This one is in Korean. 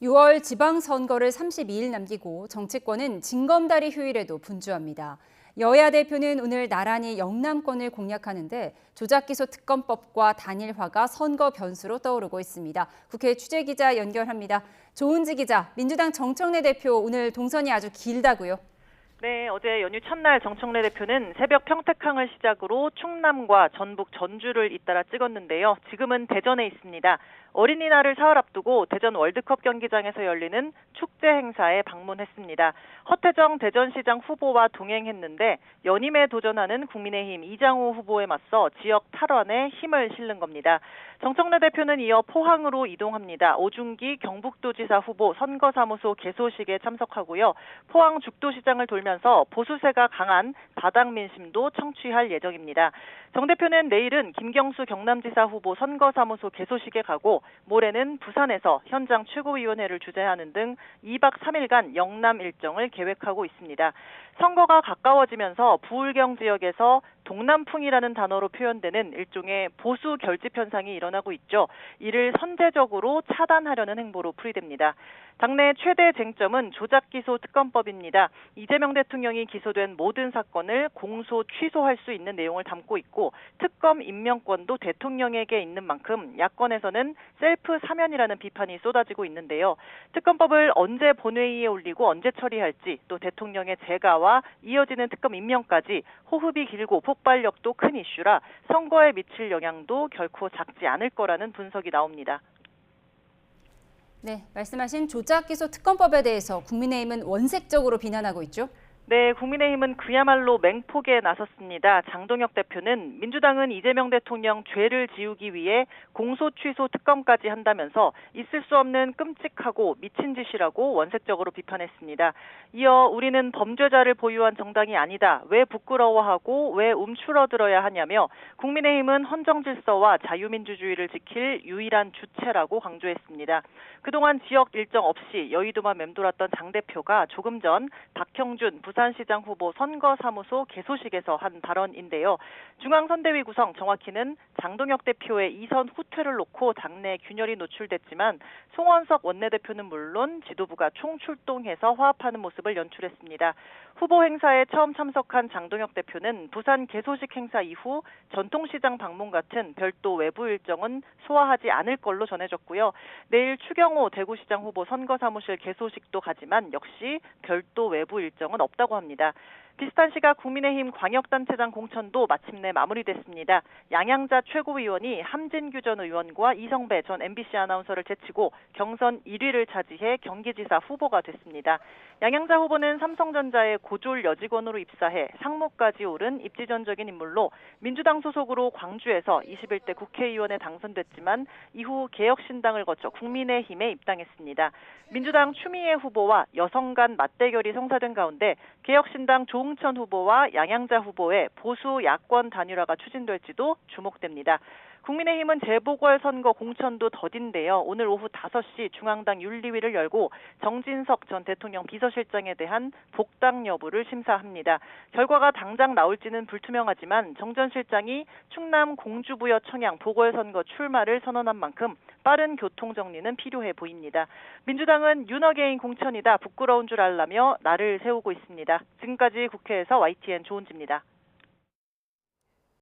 6월 지방선거를 32일 남기고 정치권은 징검다리 휴일에도 분주합니다. 여야 대표는 오늘 나란히 영남권을 공략하는데 조작기소 특검법과 단일화가 선거 변수로 떠오르고 있습니다. 국회 취재기자 연결합니다. 조은지 기자, 민주당 정청래 대표 오늘 동선이 아주 길다고요? 네, 어제 연휴 첫날 정청래 대표는 새벽 평택항을 시작으로 충남과 전북 전주를 잇따라 찍었는데요. 지금은 대전에 있습니다. 어린이날을 사흘 앞두고 대전 월드컵 경기장에서 열리는 축제 행사에 방문했습니다. 허태정 대전시장 후보와 동행했는데 연임에 도전하는 국민의힘 이장우 후보에 맞서 지역 탈환에 힘을 실는 겁니다. 정청래 대표는 이어 포항으로 이동합니다. 오중기 경북도지사 후보 선거사무소 개소식에 참석하고요. 포항 죽도시장을 돌면서 보수세가 강한 바닥 민심도 청취할 예정입니다. 정 대표는 내일은 김경수 경남지사 후보 선거사무소 개소식에 가고 모레는 부산에서 현장 최고위원회를 주재하는 등 2박 3일간 영남 일정을 계획하고 있습니다. 선거가 가까워지면서 부울경 지역에서 동남풍이라는 단어로 표현되는 일종의 보수 결집 현상이 일어나고 있죠. 이를 선제적으로 차단하려는 행보로 풀이됩니다. 당내 최대 쟁점은 조작기소 특검법입니다. 이재명 대통령이 기소된 모든 사건을 공소 취소할 수 있는 내용을 담고 있고 특검 임명권도 대통령에게 있는 만큼 야권에서는 셀프 사면이라는 비판이 쏟아지고 있는데요. 특검법을 언제 본회의에 올리고 언제 처리할지 또 대통령의 재가와 이어지는 특검 임명까지 호흡이 길고 폭발력도 큰 이슈라 선거에 미칠 영향도 결코 작지 않을 거라는 분석이 나옵니다. 네, 말씀하신 조작기소 특검법에 대해서 국민의힘은 원색적으로 비난하고 있죠? 네, 국민의힘은 그야말로 맹폭에 나섰습니다. 장동혁 대표는 민주당은 이재명 대통령 죄를 지우기 위해 공소 취소 특검까지 한다면서 있을 수 없는 끔찍하고 미친 짓이라고 원색적으로 비판했습니다. 이어 우리는 범죄자를 보유한 정당이 아니다. 왜 부끄러워하고 왜 움츠러들어야 하냐며 국민의힘은 헌정질서와 자유민주주의를 지킬 유일한 주체라고 강조했습니다. 그동안 지역 일정 없이 여의도만 맴돌았던 장 대표가 조금 전 박형준 부산시장 후보 선거사무소 개소식에서 한 발언인데요. 중앙선대위 구성 정확히는 장동혁 대표의 이선 후퇴를 놓고 당내 균열이 노출됐지만 송원석 원내대표는 물론 지도부가 총출동해서 화합하는 모습을 연출했습니다. 후보 행사에 처음 참석한 장동혁 대표는 부산 개소식 행사 이후 전통시장 방문 같은 별도 외부 일정은 소화하지 않을 걸로 전해졌고요. 내일 추경호 대구시장 후보 선거사무실 개소식도 가지만 역시 별도 외부 일정은 없다고 합니다. 비슷한 시각 국민의힘 광역단체장 공천도 마침내 마무리됐습니다. 양양자 최고위원이 함진규 전 의원과 이성배 전 MBC 아나운서를 제치고 경선 1위를 차지해 경기지사 후보가 됐습니다. 양양자 후보는 삼성전자의 고졸 여직원으로 입사해 상무까지 오른 입지전적인 인물로 민주당 소속으로 광주에서 21대 국회의원에 당선됐지만 이후 개혁신당을 거쳐 국민의힘에 입당했습니다. 민주당 추미애 후보와 여성 간 맞대결이 성사된 가운데 개혁신당 조응천 후보와 양양자 후보의 보수 야권 단일화가 추진될지도 주목됩니다. 국민의힘은 재보궐선거 공천도 더딘데요. 오늘 오후 5시 중앙당 윤리위를 열고 정진석 전 대통령 비서실장에 대한 복당 여부를 심사합니다. 결과가 당장 나올지는 불투명하지만 정 전 실장이 충남 공주부여 청양 보궐선거 출마를 선언한 만큼 빠른 교통정리는 필요해 보입니다. 민주당은 윤어게인 공천이다 부끄러운 줄 알라며 날을 세우고 있습니다. 지금까지 국회에서 YTN 조은지입니다.